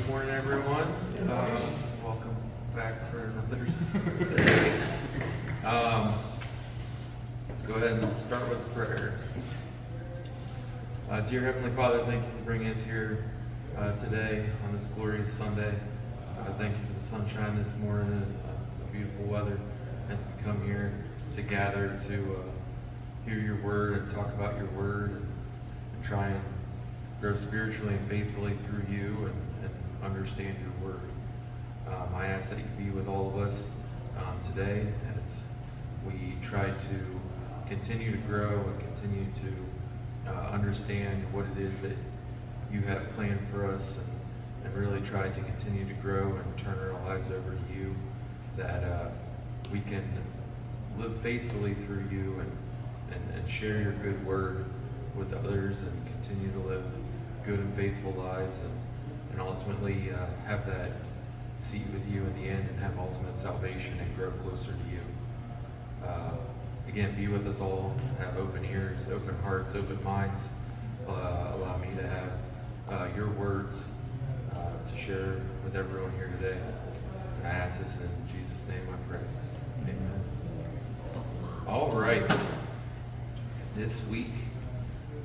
Good morning, everyone. Welcome back for another Sunday. Let's go ahead and start with prayer. Dear Heavenly Father, thank you for bringing us here today on this glorious Sunday. Thank you for the sunshine this morning and the beautiful weather as we come here to gather to hear your word and talk about your word and try and grow spiritually and faithfully through you and understand your word. I ask that you be with all of us today as we try to continue to grow and continue to understand what it is that you have planned for us and really try to continue to grow and turn our lives over to you, that we can live faithfully through you and share your good word with others and continue to live good and faithful lives and ultimately have that seat with you in the end and have ultimate salvation and grow closer to you. Again, be with us all, have open ears, open hearts, open minds. Allow me to have your words to share with everyone here today. And I ask this in Jesus' name I pray. Amen. All right. This week,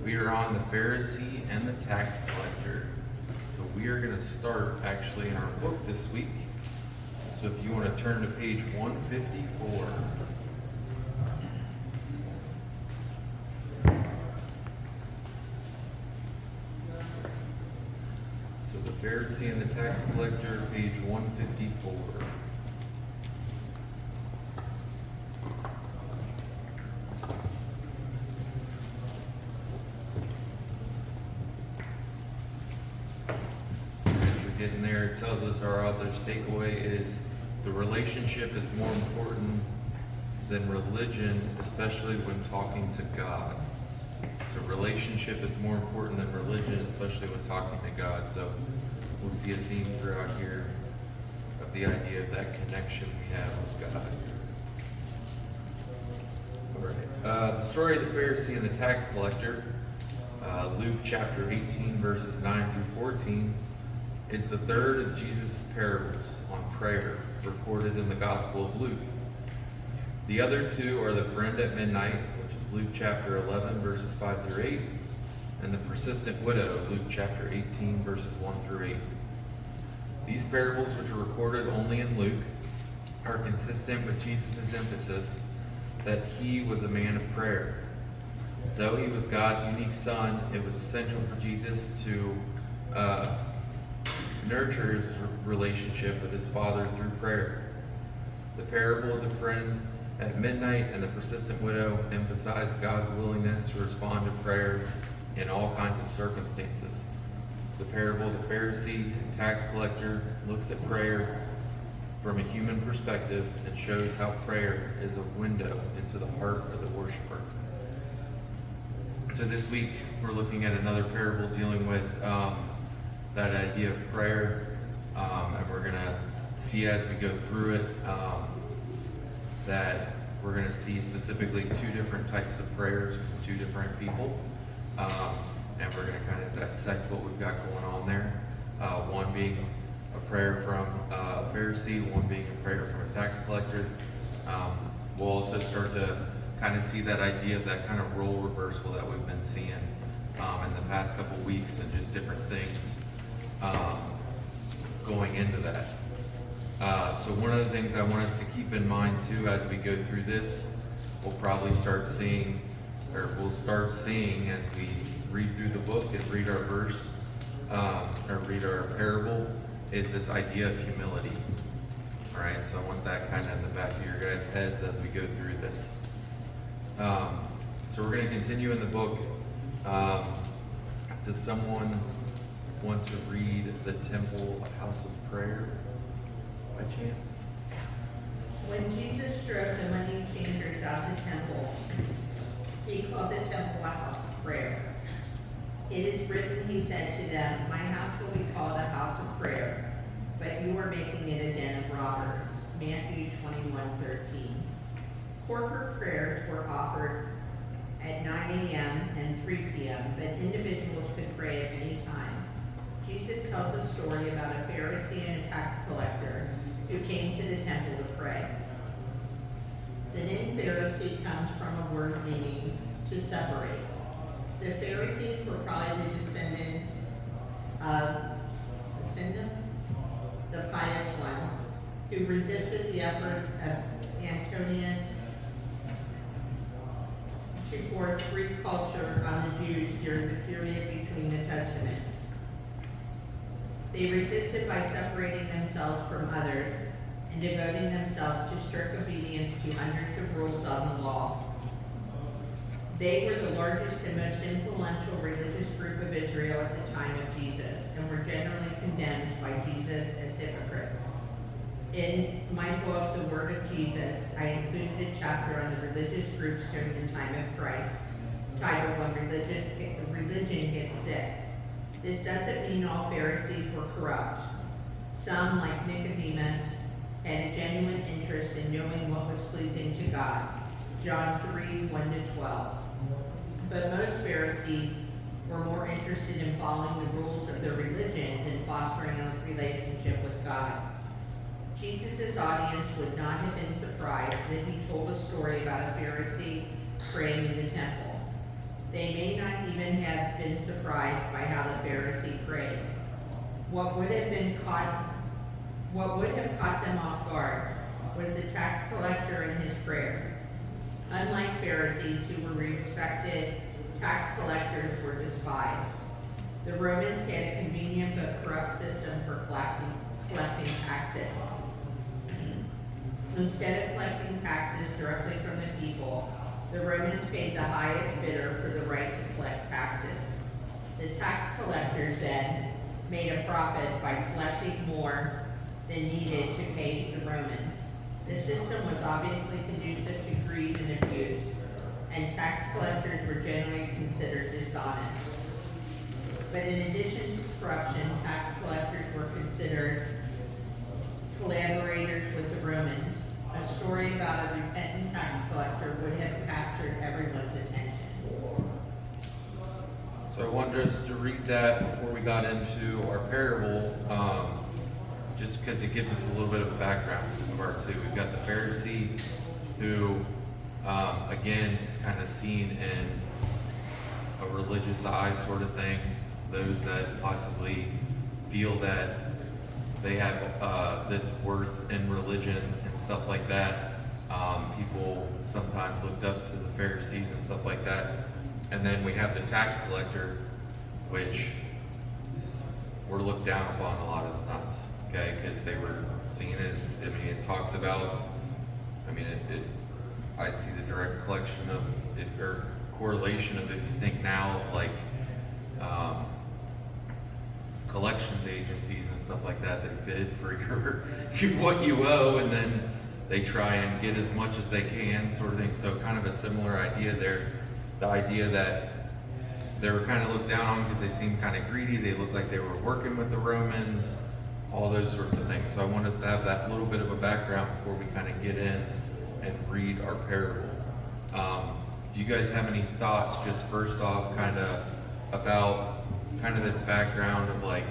we are on the Pharisee and the tax collector. So we are going to start actually in our book this week. So if you want to turn to page 154. So the Pharisee and the tax collector, page 154. Getting there, it tells us our author's takeaway is the relationship is more important than religion, especially when talking to God. So relationship is more important than religion, especially when talking to God. So we'll see a theme throughout here of the idea of that connection we have with God. All right. The story of the Pharisee and the tax collector, Luke chapter 18, verses 9 through 14, is the third of Jesus' parables on prayer recorded in the Gospel of Luke. The other two are the friend at midnight, which is Luke chapter 11, verses 5 through 8, and the persistent widow, Luke chapter 18, verses 1 through 8. These parables, which are recorded only in Luke, are consistent with Jesus' emphasis that he was a man of prayer. Though he was God's unique son, it was essential for Jesus to nurture his relationship with his Father through prayer. The parable of the friend at midnight and the persistent widow emphasize God's willingness to respond to prayer in all kinds of circumstances. The parable of the Pharisee and tax collector looks at prayer from a human perspective and shows how prayer is a window into the heart of the worshiper. So this week we're looking at another parable dealing with that idea of prayer, and we're going to see as we go through it that we're going to see specifically two different types of prayers from two different people, and we're going to kind of dissect what we've got going on there. One being a prayer from a Pharisee, one being a prayer from a tax collector. We'll also start to kind of see that idea of that kind of role reversal that we've been seeing in the past couple weeks and just different things going into that. So one of the things I want us to keep in mind too as we go through this, we'll probably start seeing as we read through the book and read our verse, or read our parable, is this idea of humility. All right, so I want that kind of in the back of your guys' heads as we go through this. So we're going to continue in the book. Does someone want to read the temple, a house of prayer, by chance? When Jesus strode the money changers out of the temple, he called the temple a house of prayer. It is written, he said to them, my house will be called a house of prayer, but you are making it a den of robbers. Matthew 21:13. Corporate prayers were offered at 9 a.m. and 3 p.m., but individuals could pray at any time. Jesus tells a story about a Pharisee and a tax collector who came to the temple to pray. The name Pharisee comes from a word meaning to separate. The Pharisees were probably the descendants of the pious ones who resisted the efforts of Antonius to force Greek culture on the Jews during the period between the Testaments. They resisted by separating themselves from others and devoting themselves to strict obedience to hundreds of rules on the law. They were the largest and most influential religious group of Israel at the time of Jesus and were generally condemned by Jesus as hypocrites. In my book, The Word of Jesus, I included a chapter on the religious groups during the time of Christ, titled When Religion Gets Sick. This doesn't mean all Pharisees were corrupt. Some, like Nicodemus, had a genuine interest in knowing what was pleasing to God. John 3, 1-12. But most Pharisees were more interested in following the rules of their religion than fostering a relationship with God. Jesus' audience would not have been surprised that he told a story about a Pharisee praying in the temple. They may not even have been surprised by how the Pharisee prayed. What would have caught them off guard was the tax collector and his prayer. Unlike Pharisees, who were respected, tax collectors were despised. The Romans had a convenient but corrupt system for collecting taxes. Instead of collecting taxes directly from the people, the Romans paid the highest bidder for the right to collect taxes. The tax collectors then made a profit by collecting more than needed to pay the Romans. The system was obviously conducive to greed and abuse, and tax collectors were generally considered dishonest. But in addition to corruption, tax collectors were considered collaborators with the Romans. A story about a repentant tax collector would have captured everyone's attention. So I wanted us to read that before we got into our parable, just because it gives us a little bit of a background of our two. We've got the Pharisee who, again, is kind of seen in a religious eye sort of thing. Those that possibly feel that they have this worth in religion and stuff like that. People sometimes looked up to the Pharisees and stuff like that. And then we have the tax collector, which were looked down upon a lot of the times, okay? Because they were seen as, it talks about, I see the direct collection of, or correlation of, if you think now of like, collections agencies and stuff like that that bid for your what you owe, and then they try and get as much as they can, sort of thing. So kind of a similar idea there. The idea that they were kind of looked down on because they seemed kind of greedy. They looked like they were working with the Romans, all those sorts of things. So I want us to have that little bit of a background before we kind of get in and read our parable. Do you guys have any thoughts, just first off, kind of about kind of this background of like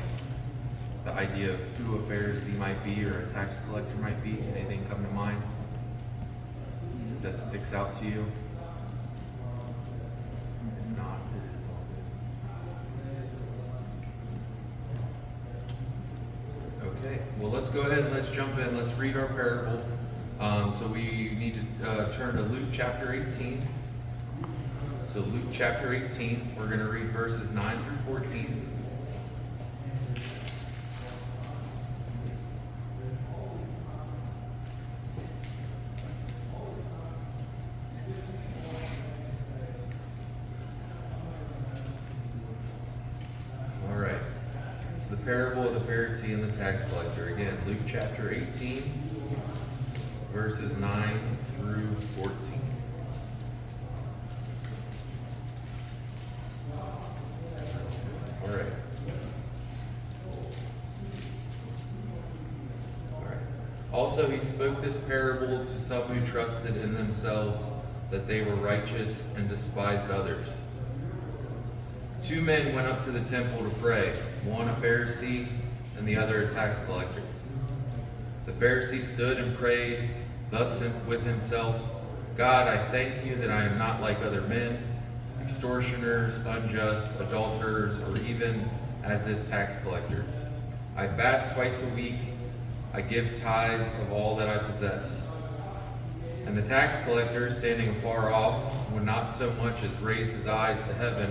the idea of who a Pharisee might be or a tax collector might be? Anything come to mind that sticks out to you? If not, it is all good. Okay, well, let's go ahead and let's jump in. Let's read our parable. So we need to turn to Luke chapter 18. So Luke chapter 18, we're going to read verses 9 through 14. All right. So the parable of the Pharisee and the tax collector. Again, Luke chapter 18, verses 9 through 14. All right. Also, he spoke this parable to some who trusted in themselves that they were righteous and despised others. Two men went up to the temple to pray, one a Pharisee and the other a tax collector. The Pharisee stood and prayed thus with himself, God, I thank you that I am not like other men, extortioners, unjust, adulterers, or even as this tax collector. I fast twice a week. I give tithes of all that I possess. And the tax collector, standing afar off, would not so much as raise his eyes to heaven,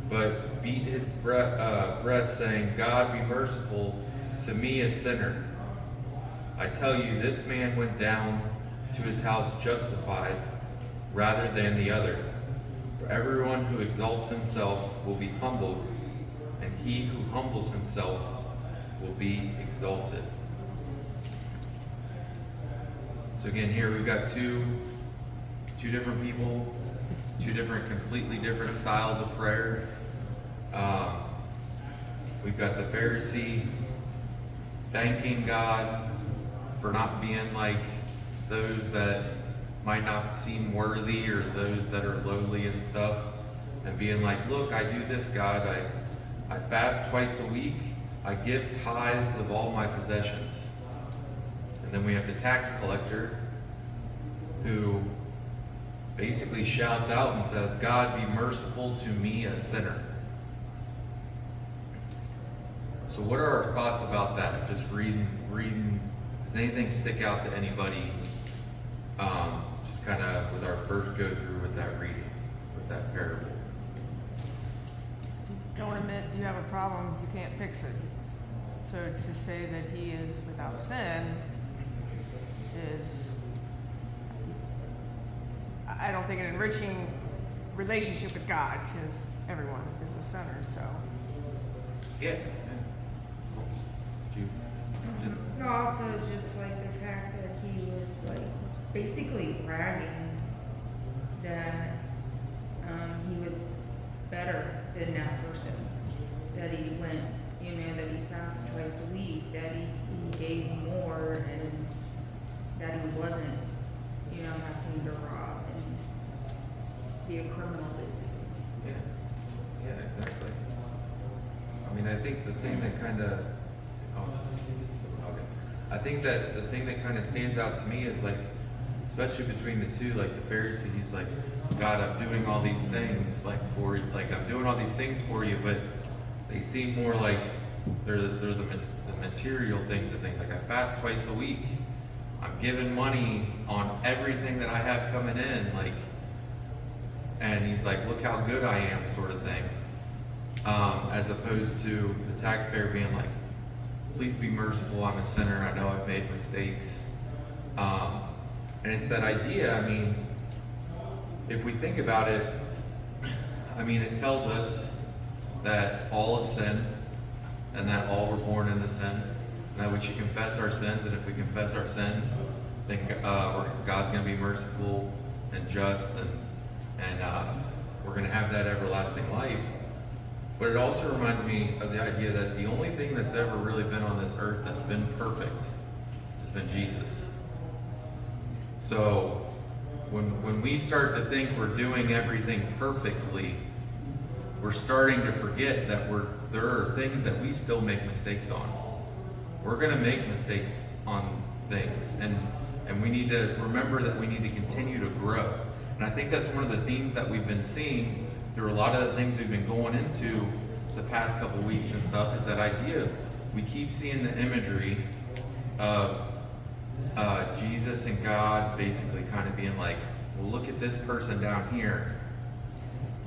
but beat his breast, saying, God, be merciful to me, a sinner. I tell you, this man went down to his house justified rather than the other. For everyone who exalts himself will be humbled, and he who humbles himself will be exalted. So again, here we've got two different people, two completely different styles of prayer. We've got the Pharisee thanking God for not being like those that might not seem worthy or those that are lowly and stuff, and being like, look, I do this, God. I fast twice a week. I give tithes of all my possessions. And then we have the tax collector who basically shouts out and says, God, be merciful to me, a sinner. So what are our thoughts about that? Just reading, does anything stick out to anybody? Just kind of with our first go through with that reading, with that parable. Don't admit you have a problem, you can't fix it. So to say that he is without sin is, I don't think, an enriching relationship with God, because everyone is a sinner, so. Yeah. No, also just like the fact that he was like basically bragging that he was better than that person, that he went, that he fasted twice a week, that he gave more, and that he wasn't, having to rob and be a criminal basically. Yeah, exactly. I mean, I think the thing that kind of, I think that the thing that kind of stands out to me is like, especially between the two, like the Pharisee, he's like, God, I'm doing all these things like for you, like I'm doing all these things for you, but they seem more like they're the material things of things. Like I fast twice a week. I'm giving money on everything that I have coming in, like, and he's like, look how good I am, sort of thing. As opposed to the taxpayer being like, please be merciful, I'm a sinner, I know I've made mistakes. And it's that idea, I mean, if we think about it, I mean, it tells us that all have sinned, and that all were born into sin, and that we should confess our sins, and if we confess our sins, then God's going to be merciful and just, and we're going to have that everlasting life. But it also reminds me of the idea that the only thing that's ever really been on this earth that's been perfect has been Jesus. So when we start to think we're doing everything perfectly, we're starting to forget that there are things that we still make mistakes on. We're going to make mistakes on things, and we need to remember that we need to continue to grow. And I think that's one of the themes that we've been seeing through a lot of the things we've been going into the past couple weeks and stuff, is that idea of, we keep seeing the imagery of Jesus and God basically kind of being like, well, look at this person down here.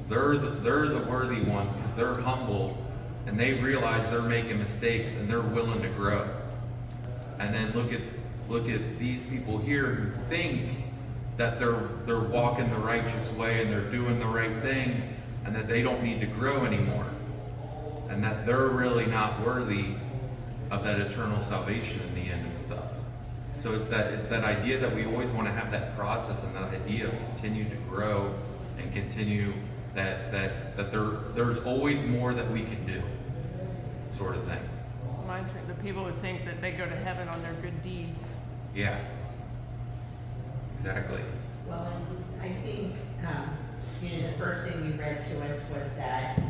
They're the worthy ones because they're humble and they realize they're making mistakes and they're willing to grow. And then look at these people here who think that they're walking the righteous way and they're doing the right thing, and that they don't need to grow anymore, and that they're really not worthy of that eternal salvation in the end and stuff. So it's that idea that we always want to have that process, and that idea of continue to grow and continue that there's always more that we can do, sort of thing. Reminds me, the people who think that they go to heaven on their good deeds. Yeah. Exactly. Well, I think, the first thing you read to us was that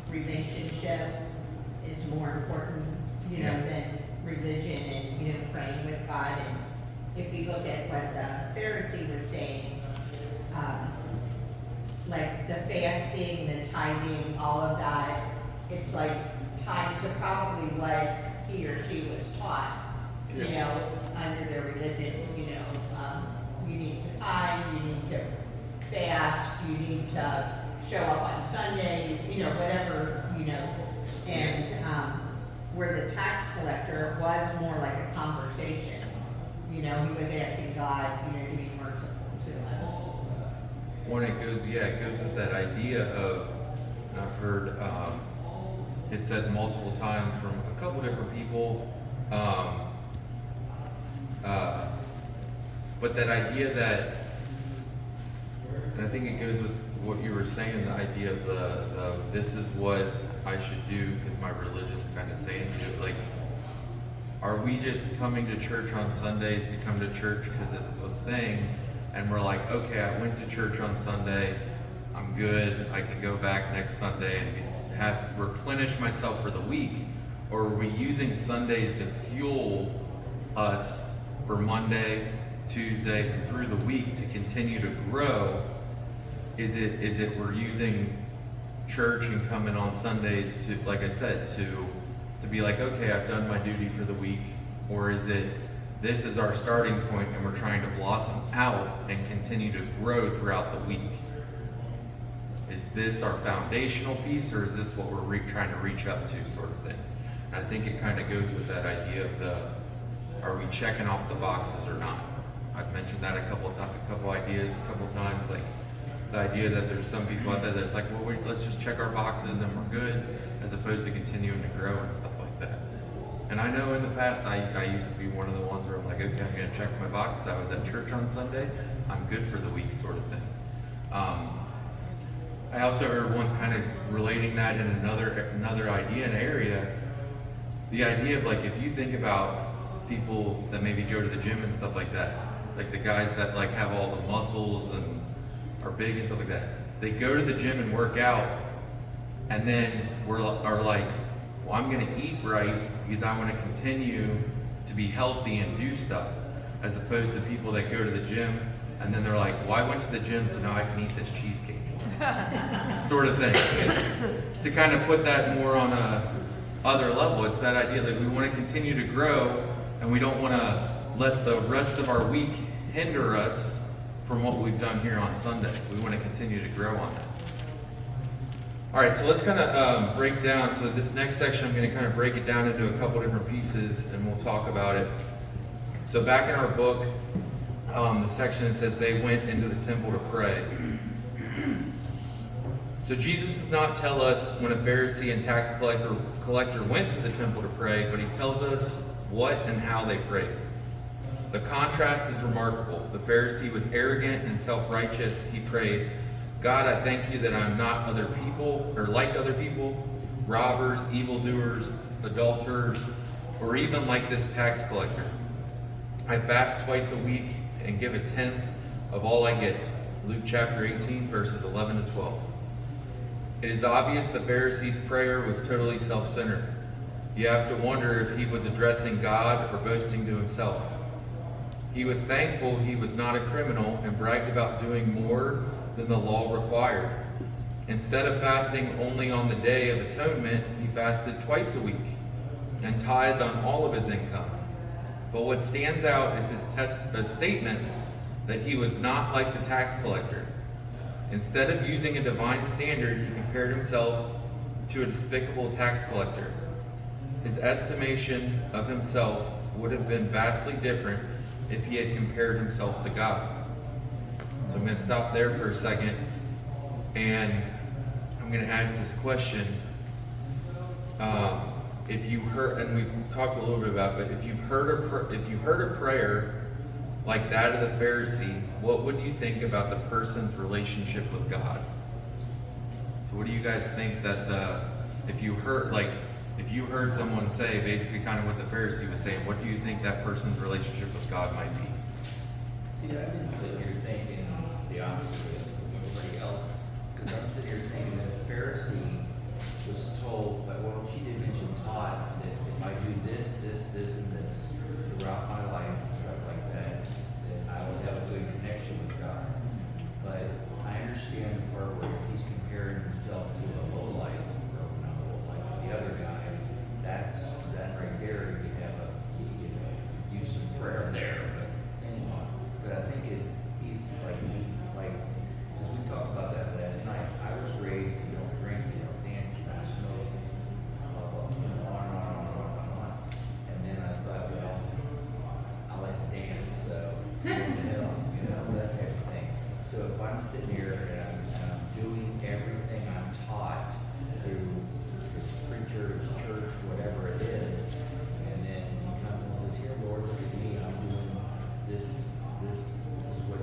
relationship is more important, than religion and, you know, praying with God. And if you look at what the Pharisee was saying, like the fasting, the tithing, all of that, it's like tied to probably what he or she was taught, you know, under their religion, you know. You need to tithe, you need to fast, you need to show up on Sunday, you know, whatever, you know. And where the tax collector was more like a conversation, you know, he was asking God, you know, to be merciful to him. When it goes with that idea of, and I've heard it said multiple times from a couple different people, but that idea that, and I think it goes with what you were saying, the idea of the this is what I should do because my religion's kind of saying to do. Like, are we just coming to church on Sundays to come to church because it's a thing, and we're like, okay, I went to church on Sunday, I'm good, I can go back next Sunday and have replenish myself for the week? Or are we using Sundays to fuel us for Monday, Tuesday, and through the week to continue to grow? Is it we're using church and coming on Sundays to, like I said, to be like, okay, I've done my duty for the week? Or is it, this is our starting point and we're trying to blossom out and continue to grow throughout the week? Is this our foundational piece, or is this what we're trying to reach up to, sort of thing? And I think it kind of goes with that idea of are we checking off the boxes or not? I've mentioned that a couple times, like the idea that there's some people out there that's like, well, let's just check our boxes and we're good, as opposed to continuing to grow and stuff like that. And I know in the past, I used to be one of the ones where I'm like, okay, I'm going to check my box. I was at church on Sunday, I'm good for the week, sort of thing. I also heard once kind of relating that in another idea and area, the idea of like, if you think about people that maybe go to the gym and stuff like that, like the guys that like have all the muscles and are big and stuff like that, they go to the gym and work out, and then are like, well, I'm going to eat right because I want to continue to be healthy and do stuff, as opposed to people that go to the gym and then they're like, well, I went to the gym, so now I can eat this cheesecake, sort of thing. It's to kind of put that more on a other level. It's that idea that we want to continue to grow, and we don't want to let the rest of our week hinder us from what we've done here on Sunday. We want to continue to grow on that. All right, so let's kind of break down. So this next section, I'm going to kind of break it down into a couple different pieces, and we'll talk about it. So back in our book, the section that says they went into the temple to pray. So Jesus does not tell us when a Pharisee and tax collector went to the temple to pray, but he tells us what and how they prayed. The contrast is remarkable. The Pharisee was arrogant and self-righteous. He prayed, God, I thank you that I'm not other people, or like other people, robbers, evildoers, adulterers, or even like this tax collector. I fast twice a week and give a tenth of all I get. Luke chapter 18, verses 11 to 12. It is obvious the Pharisee's prayer was totally self-centered. You have to wonder if he was addressing God or boasting to himself. He was thankful he was not a criminal and bragged about doing more than the law required. Instead of fasting only on the Day of Atonement, he fasted twice a week and tithed on all of his income. But what stands out is his statement that he was not like the tax collector. Instead of using a divine standard, he compared himself to a despicable tax collector. His estimation of himself would have been vastly different if he had compared himself to God. So I'm going to stop there for a second, and I'm going to ask this question. If you heard, and we've talked a little bit about it, but if you heard a prayer like that of the Pharisee, what would you think about the person's relationship with God? So what do you guys think that if you heard someone say basically kind of what the Pharisee was saying, what do you think that person's relationship with God might be? See, I've been sitting here thinking the opposite of everybody else, because I'm sitting here thinking that the Pharisee was told, well, she did mention taught, that if I do this, this, this, and this throughout my life and stuff like that, then I will have a good connection with God. But I understand the part where if he's comparing himself to a lowlife, or not a lowlife, but the other guy, that right there, you can use some prayer there. But anyway, but I think if he's like, because we talked about that last night. I was raised, you don't drink, you don't dance, you don't smoke, blah, blah, blah, on and on and on and on. And then I thought, well, I like to dance, so, that type of thing. So if I'm sitting here and I'm doing everything I'm taught through preachers, church, whatever it is, and then he comes and says, here, Lord, look at me, I'm doing this is what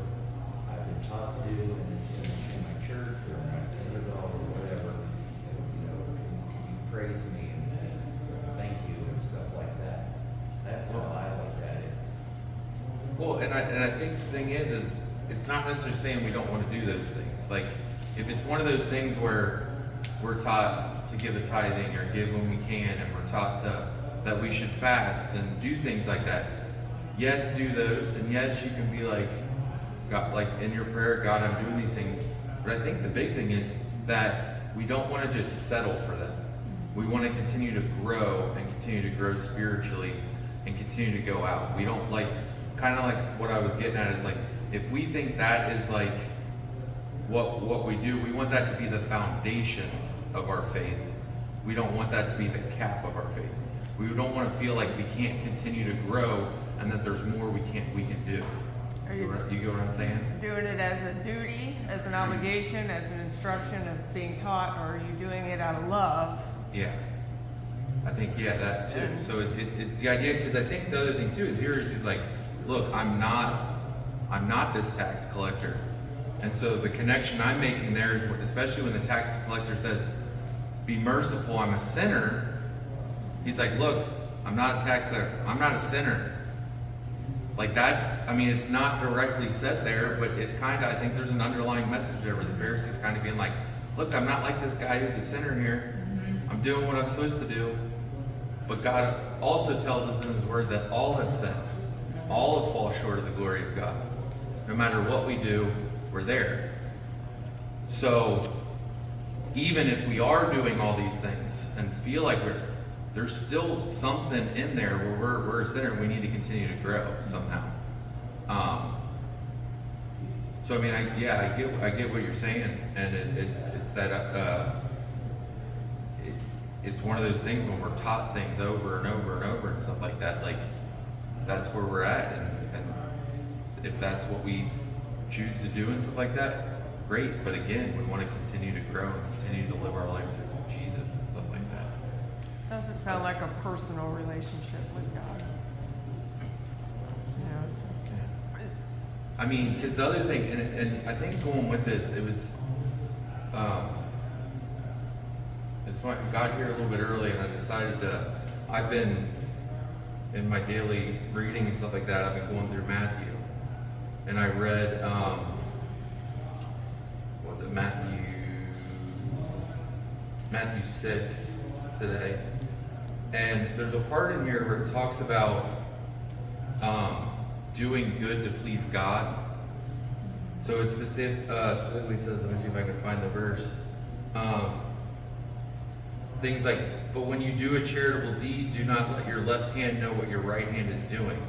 I've been taught to do in my church or my synagogue or whatever, can you praise me and thank you and stuff like that. That's how I look at it. Well, and I think the thing is it's not necessarily saying we don't want to do those things. Like, if it's one of those things where we're taught to give a tithing or give when we can, and we're taught that we should fast and do things like that, yes, do those, and yes, you can be like, God, like in your prayer, God, I'm doing these things. But I think the big thing is that we don't want to just settle for them. We want to continue to grow and continue to grow spiritually and continue to go out. We don't kind of like what I was getting at is like, if we think that is like what we do, we want that to be the foundation of our faith. We don't want that to be the cap of our faith. We don't want to feel like we can't continue to grow and that there's more we can do. You get what I'm saying? Doing it as a duty, as an obligation, as an instruction of being taught, or are you doing it out of love? Yeah. I think, that too. So it's the idea, because I think the other thing too is he's like, look, I'm not this tax collector. And so the connection I'm making there is, especially when the tax collector says, be merciful, I'm a sinner. He's like, look, I'm not a tax collector, I'm not a sinner. Like it's not directly said there, but it kind of, I think there's an underlying message there where the Pharisees kind of being like, look, I'm not like this guy who's a sinner here. I'm doing what I'm supposed to do. But God also tells us in his word that all have sinned. All have fallen short of the glory of God. No matter what we do, we're there. So even if we are doing all these things and feel like there's still something in there where we're a sinner and we need to continue to grow somehow. So I mean, I get what you're saying, and it's that it's one of those things when we're taught things over and over and over and stuff like that. Like, that's where we're at, and if that's what we choose to do and stuff like that, great. But again, we want to continue to grow and continue to live our lives through Jesus and stuff like that. Doesn't sound like a personal relationship with God. I mean, because the other thing, and I think going with this, it was, it's why I got here a little bit early, and I decided I've been, in my daily reading and stuff like that, I've been going through Matthew. And I read, Matthew 6 today. And there's a part in here where it talks about doing good to please God. So it specifically says, let me see if I can find the verse. Things like, but when you do a charitable deed, do not let your left hand know what your right hand is doing,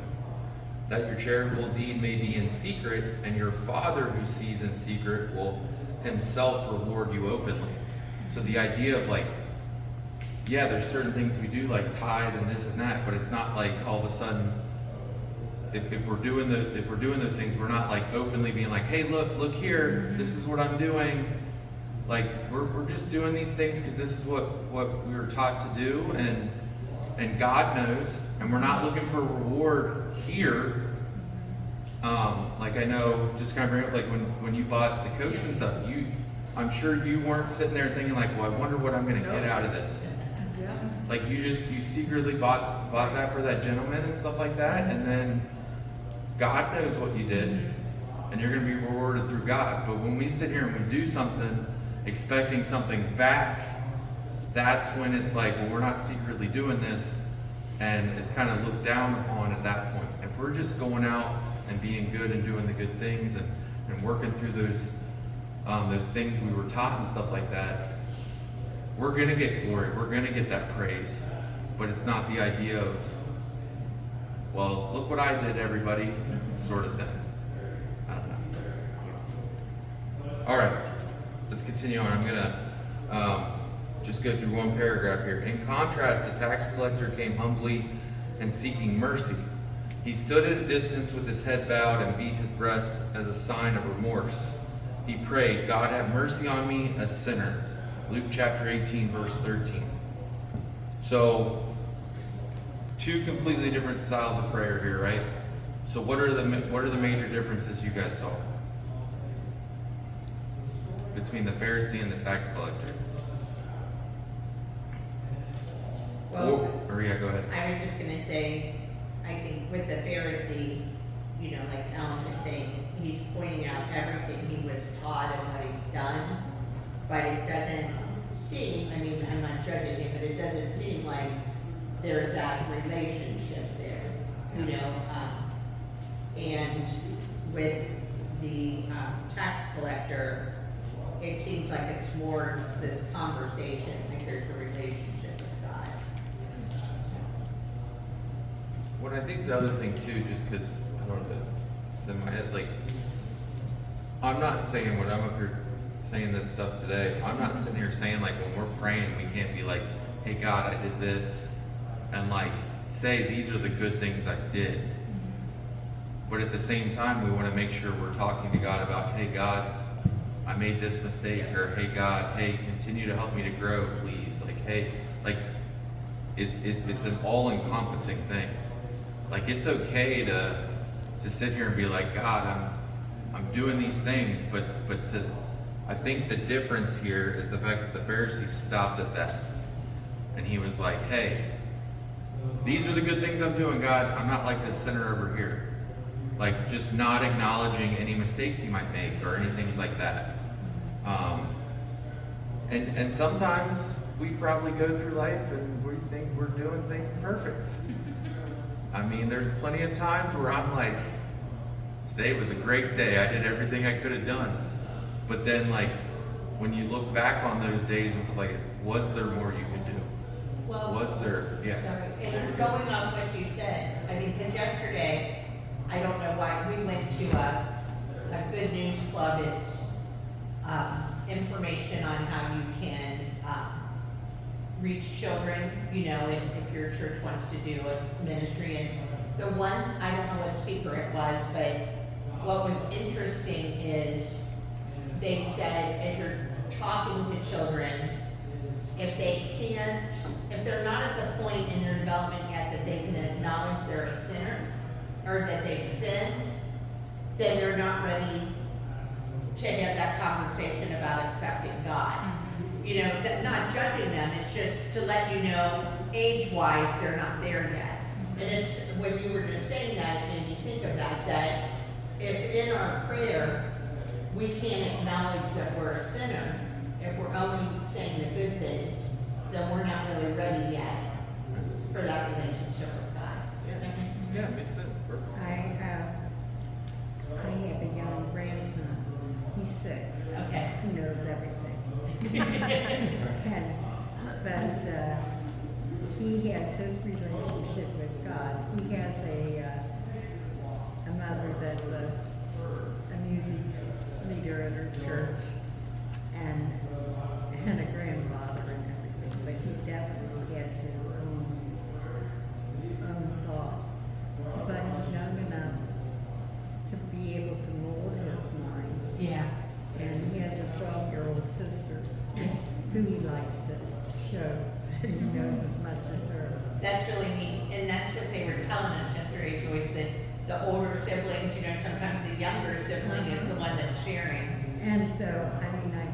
that your charitable deed may be in secret, and your Father who sees in secret will himself reward you openly. So the idea of like, yeah, there's certain things we do like tithe and this and that, but it's not like all of a sudden, if we're doing those things, we're not like openly being like, hey, look here, this is what I'm doing. Like we're just doing these things because this is what we were taught to do, and God knows, and we're not looking for reward here. Like I know, just kind of bring up like when you bought the coats and stuff, I'm sure you weren't sitting there thinking like, well, I wonder what I'm gonna get out of this. Yeah. Like you secretly bought that for that gentleman and stuff like that, and then God knows what you did, and you're gonna be rewarded through God. But when we sit here and we do something expecting something back, that's when it's like, well, we're not secretly doing this, and it's kind of looked down upon at that point. If we're just going out and being good and doing the good things and working through those things we were taught and stuff like that, we're gonna get glory, we're gonna get that praise. But it's not the idea of, well, look what I did, everybody, sort of thing. I don't know. All right, let's continue on. I'm gonna just go through one paragraph here. In contrast, the tax collector came humbly and seeking mercy. He stood at a distance with his head bowed and beat his breast as a sign of remorse. He prayed, God, have mercy on me, a sinner. Luke chapter 18, verse 13. So, two completely different styles of prayer here, right? So what are the major differences you guys saw between the Pharisee and the tax collector? Well, Yeah, go ahead. I was just gonna say, I think with the Pharisee, you know, like Alan was saying, he's pointing out everything he was taught and what he's done, but it doesn't seem, I mean, I'm not judging him, but it doesn't seem like there's that relationship there, you know, and with the tax collector, it seems like it's more this conversation, like there's a relationship with God. What I think the other thing too, just because I don't know, it's in my head, like, I'm not saying when I'm up here saying this stuff today, I'm not sitting here saying like when we're praying, we can't be like, hey God, I did this, and like say these are the good things I did. But at the same time, we want to make sure we're talking to God about, hey God, I made this mistake, or hey God, hey, continue to help me to grow, please. Like, hey, like it's an all-encompassing thing. Like it's okay to sit here and be like, God, I'm doing these things, but I think the difference here is the fact that the Pharisee stopped at that. And he was like, hey, these are the good things I'm doing, God. I'm not like this sinner over here. Like just not acknowledging any mistakes he might make or anything like that. And sometimes we probably go through life and we think we're doing things perfect. I mean, there's plenty of times where I'm like, today was a great day. I did everything I could have done. But then, like, when you look back on those days and stuff like it, was there more you could do? Well, Was there? Yeah. sorry, and going on what you said, I mean, because yesterday, I don't know why, we went to a good news club. It's information on how you can reach children, you know, and if your church wants to do a ministry. And the one, I don't know what speaker it was, but what was interesting is they said, as you're talking to children, if they're not at the point in their development yet that they can acknowledge they're a sinner or that they've sinned, then they're not ready to have that conversation about accepting God. You know, not judging them, it's just to let you know, age-wise, they're not there yet. And it's, when you were just saying that, it made me think of that if in our prayer, we can't acknowledge that we're a sinner, if we're only saying the good things, then we're not really ready yet for that relationship with God. Yeah, it makes sense. Perfect. I have a young grandson. He's 6. Okay. He knows everything. But he has his relationship with God. He has a mother that's a music leader at her church, and a grandfather and everything. But he definitely has his own thoughts. But he's young enough to be able to mold his mind. Yeah. And he has a 12-year-old sister who he likes to show that he knows as much as her. That's really neat, and that's what they were telling us yesterday, Joyce, that the older siblings, you know, sometimes the younger sibling is the one that's sharing. And so, I mean, I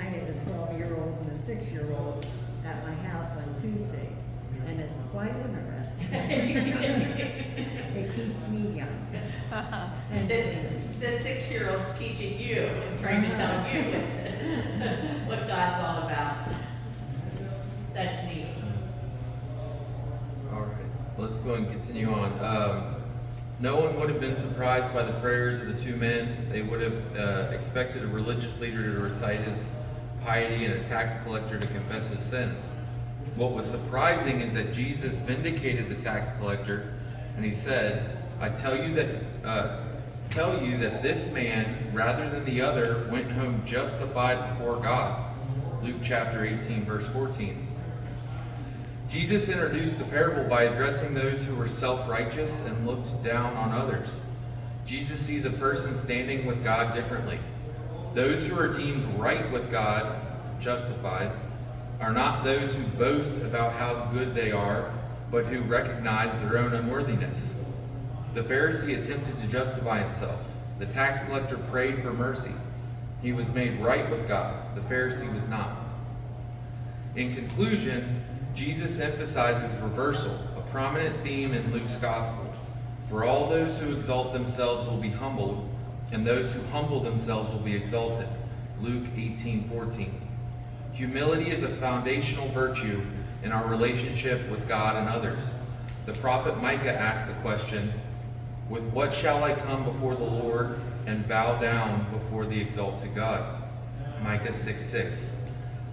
had the 12-year-old and the 6-year-old at my house on Tuesdays, and it's quite interesting. It keeps me young. And The 6-year-old's teaching you and trying to tell you what God's all about. That's neat. let's go and continue on. No one would have been surprised by the prayers of the two men. They would have expected a religious leader to recite his piety and a tax collector to confess his sins. What was surprising is that Jesus vindicated the tax collector, and he said, I tell you that this man, rather than the other, went home justified before God. Luke chapter 18, verse 14. Jesus introduced the parable by addressing those who were self-righteous and looked down on others. Jesus sees a person standing with God differently. Those who are deemed right with God, justified, are not those who boast about how good they are, but who recognize their own unworthiness. The Pharisee attempted to justify himself. The tax collector prayed for mercy. He was made right with God. The Pharisee was not. In conclusion, Jesus emphasizes reversal, a prominent theme in Luke's gospel. For all those who exalt themselves will be humbled, and those who humble themselves will be exalted. Luke 18:14. Humility is a foundational virtue in our relationship with God and others. The prophet Micah asked the question, with what shall I come before the Lord and bow down before the exalted God? Micah 6:6.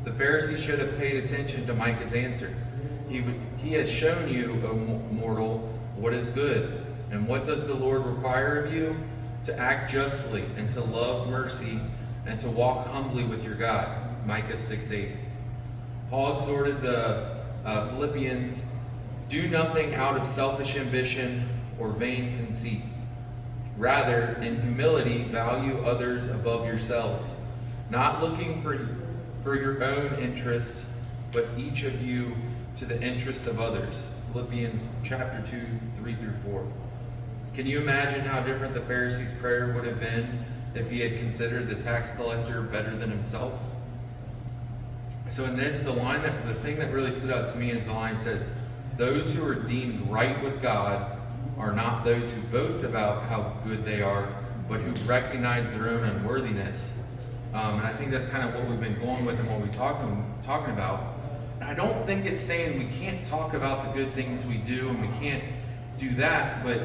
The Pharisee should have paid attention to Micah's answer. He has shown you, O mortal, what is good. And what does the Lord require of you? To act justly and to love mercy and to walk humbly with your God. Micah 6:8. Paul exhorted the Philippians, do nothing out of selfish ambition or vain conceit. Rather, in humility, value others above yourselves, not looking for your own interests, but each of you to the interest of others. Philippians chapter 2, 3-4. Can you imagine how different the Pharisee's prayer would have been if he had considered the tax collector better than himself? So in this, the thing that really stood out to me is the line says, those who are deemed right with God are not those who boast about how good they are, but who recognize their own unworthiness. And I think that's kind of what we've been going with and what we're talking about. And I don't think it's saying we can't talk about the good things we do and we can't do that, but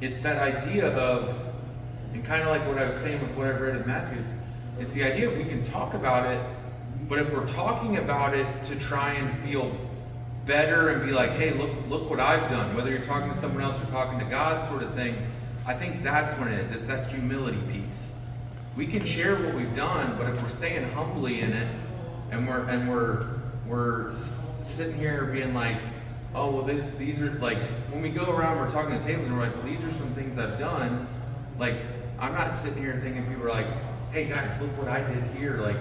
it's that idea of, and kind of like what I was saying with what I've read in Matthew, it's the idea we can talk about it, but if we're talking about it to try and feel better and be like, hey, look what I've done, whether you're talking to someone else or talking to God sort of thing, I think that's what it is. It's that humility piece. We can share what we've done, but if we're staying humbly in it and we're sitting here being like, oh, well, these are like, when we go around, we're talking to tables and we're like, well, these are some things I've done. Like, I'm not sitting here thinking people are like, hey guys, look what I did here. Like,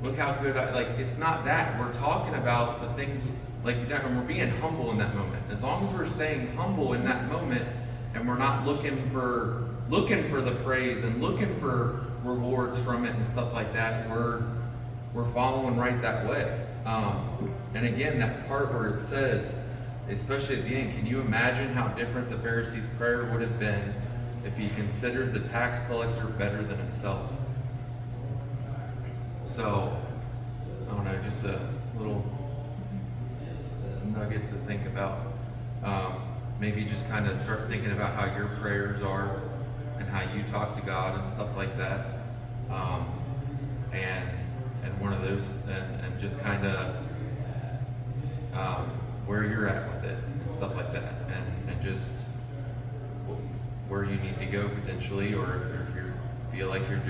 look how good it's not that. We're talking about the things, like, and we're being humble in that moment. As long as we're staying humble in that moment and we're not looking for the praise and looking for rewards from it and stuff like that, we're following right that way. And again, that part where it says, especially at the end, can you imagine how different the Pharisee's prayer would have been if he considered the tax collector better than himself? So, I don't know, just a little nugget to think about. Maybe just kind of start thinking about how your prayers are and how you talk to God and stuff like that. And one of those, and just kind of where you're at with it and stuff like that, and just where you need to go potentially, or if you feel like you're doing